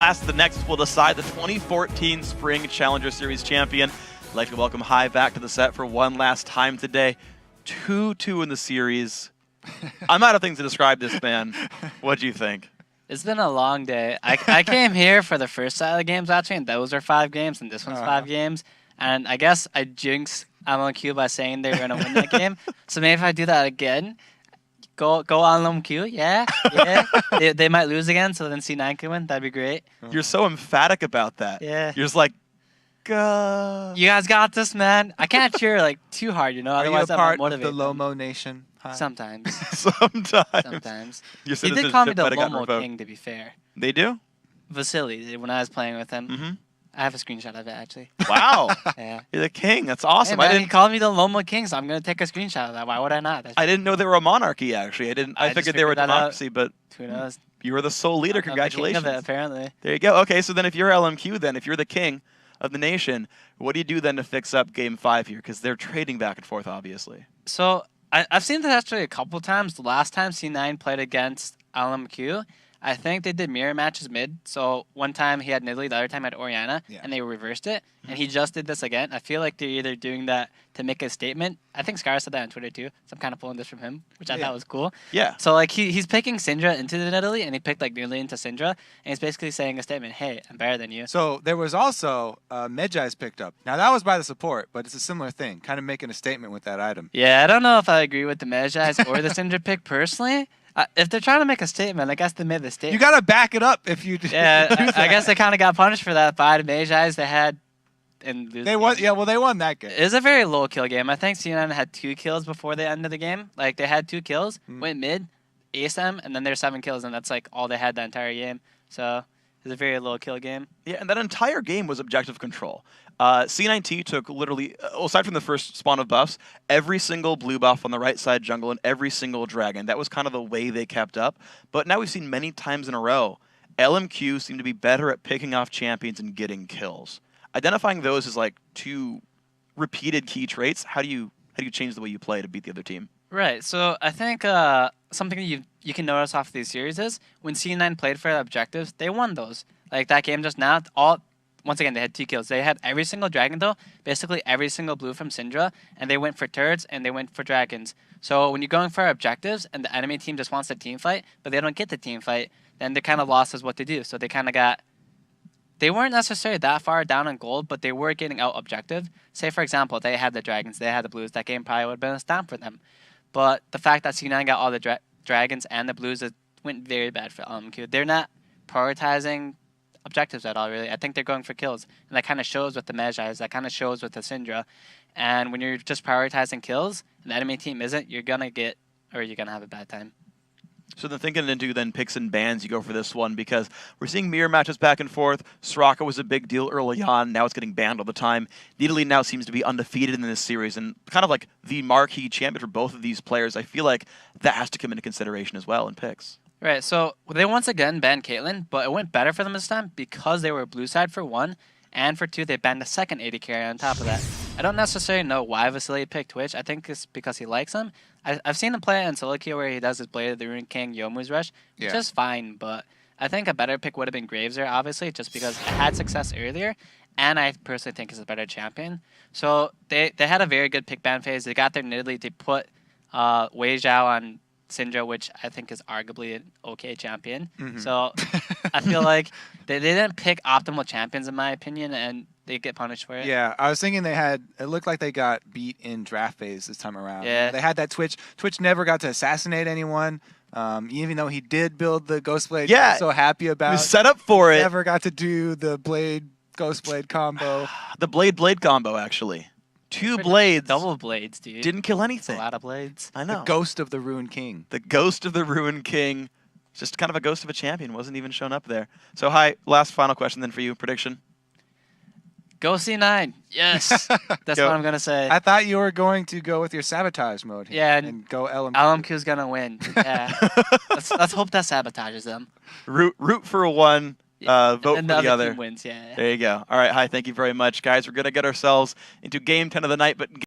The next will decide the 2014 Spring Challenger Series champion. I'd like to welcome Hai back to the set for one last time today. 2-2 in the series. I'm out of things to describe this, man. What do you think? It's been a long day. I came here for the first side of the games, actually, and those are 5 games, and this one's 5 games. And I guess I jinxed LMQ by saying they were going to win that game. So maybe if I do that again, go on LMQ, yeah. They might lose again, so then C9 can win. That'd be great. You're so emphatic about that. Yeah. You're just like, go. You guys got this, man. I can't cheer like too hard, you know. Are you a Otherwise, part I'm of the Lomo Nation? Hi. Sometimes. Sometimes. He did call me the Lomo King, to be fair. They do? Vasily, when I was playing with him. Mm-hmm. I have a screenshot of it, actually. Wow. Yeah. You're the king. That's awesome. Hey, man, he called me the Lomo King, so I'm going to take a screenshot of that. Why would I not? I didn't know they were a monarchy, actually. I figured they were a democracy, but who knows? You were the sole leader. Congratulations. I'm the king of it, apparently. There you go. Okay, so then if you're LMQ, then if you're the king of the nation, what do you do then to fix up Game 5 here? Because they're trading back and forth, obviously. So I've seen this actually a couple times. The last time C9 played against LMQ, I think they did mirror matches mid. So one time he had Nidalee, the other time had Orianna, and they reversed it. And he just did this again. I feel like they're either doing that to make a statement. I think Scar said that on Twitter too. So I'm kind of pulling this from him, which I thought was cool. Yeah. So like he's picking Syndra into the Nidalee, and he picked like Nidalee into Syndra, and he's basically saying a statement, hey, I'm better than you. So there was also Medjai's picked up. Now that was by the support, but it's a similar thing, kind of making a statement with that item. Yeah, I don't know if I agree with the Medjai's or the Syndra pick personally. If they're trying to make a statement, I guess they made the statement. You gotta back it up if you do. Yeah, I guess they kind of got punished for that by the Medjai's they had. And they won. Yeah, well, they won that game. It was a very low kill game. I think C9 had 2 kills before the end of the game. Like they had 2 kills, went mid, aced them, and then there's 7 kills, and that's like all they had the entire game. So it was a very low kill game. Yeah, and that entire game was objective control. C9T took literally, aside from the first spawn of buffs, every single blue buff on the right side jungle and every single dragon. That was kind of the way they kept up. But now we've seen many times in a row, LMQ seem to be better at picking off champions and getting kills. Identifying those as like 2 repeated key traits, how do you change the way you play to beat the other team? Right. So I think something you can notice off these series is when C9 played for objectives, they won those. Like that game just now, once again, they had 2 kills. They had every single dragon, though, basically every single blue from Syndra, and they went for turrets and they went for dragons. So when you're going for objectives and the enemy team just wants a team fight, but they don't get the team fight, then they're kind of lost as what to do. So they kind of got... They weren't necessarily that far down in gold, but they were getting out objective. Say, for example, they had the dragons, they had the blues. That game probably would have been a stamp for them. But the fact that C9 got all the dragons and the blues, it went very bad for LMQ. They're not prioritizing objectives at all, really. I think they're going for kills, and that kind of shows with the Medjai's, that kind of shows with the Syndra. And when you're just prioritizing kills, and the enemy team isn't, you're gonna have a bad time. So then thinking into then picks and bans, you go for this one because we're seeing mirror matches back and forth. Soraka was a big deal early on. Now it's getting banned all the time. Nidalee now seems to be undefeated in this series and kind of like the marquee champion for both of these players. I feel like that has to come into consideration as well in picks. Right, so they once again banned Caitlyn, but it went better for them this time because they were blue side for 1, and for 2, they banned the second AD carry on top of that. I don't necessarily know why Vasily picked Twitch. I think it's because he likes him. I've seen him play in solo queue where he does his Blade of the Ruined King Youmuu's Rush, which is fine, but I think a better pick would have been Graveser, obviously, just because it had success earlier, and I personally think it's a better champion. So they had a very good pick ban phase. They got their Nidalee. They put Wei Zhao on Syndra, which I think is arguably an okay champion. So I feel like they didn't pick optimal champions, in my opinion, and they get punished for it. Yeah, I was thinking it looked like they got beat in draft phase this time around. Yeah. They had that Twitch. Twitch never got to assassinate anyone, even though he did build the Ghost Blade. Yeah. So happy about. He was set up for it. Never got to do the Blade Ghost Blade combo. The Blade combo, actually. 2 blades. Double blades, dude. Didn't kill anything. That's a lot of blades. I know. The Ghost of the Ruined King. The Ghost of the Ruined King. Just kind of a ghost of a champion. Wasn't even shown up there. So, Hai, last final question then for you. Prediction? Go C9. Yes. That's what I'm going to say. I thought you were going to go with your sabotage mode here. Yeah. And go LMQ. LMQ's going to win. Yeah. let's hope that sabotages them. Root for one. Vote and for the other. Team wins, yeah. There you go. All right, Hai, thank you very much. Guys, we're going to get ourselves into game 10 of the night, but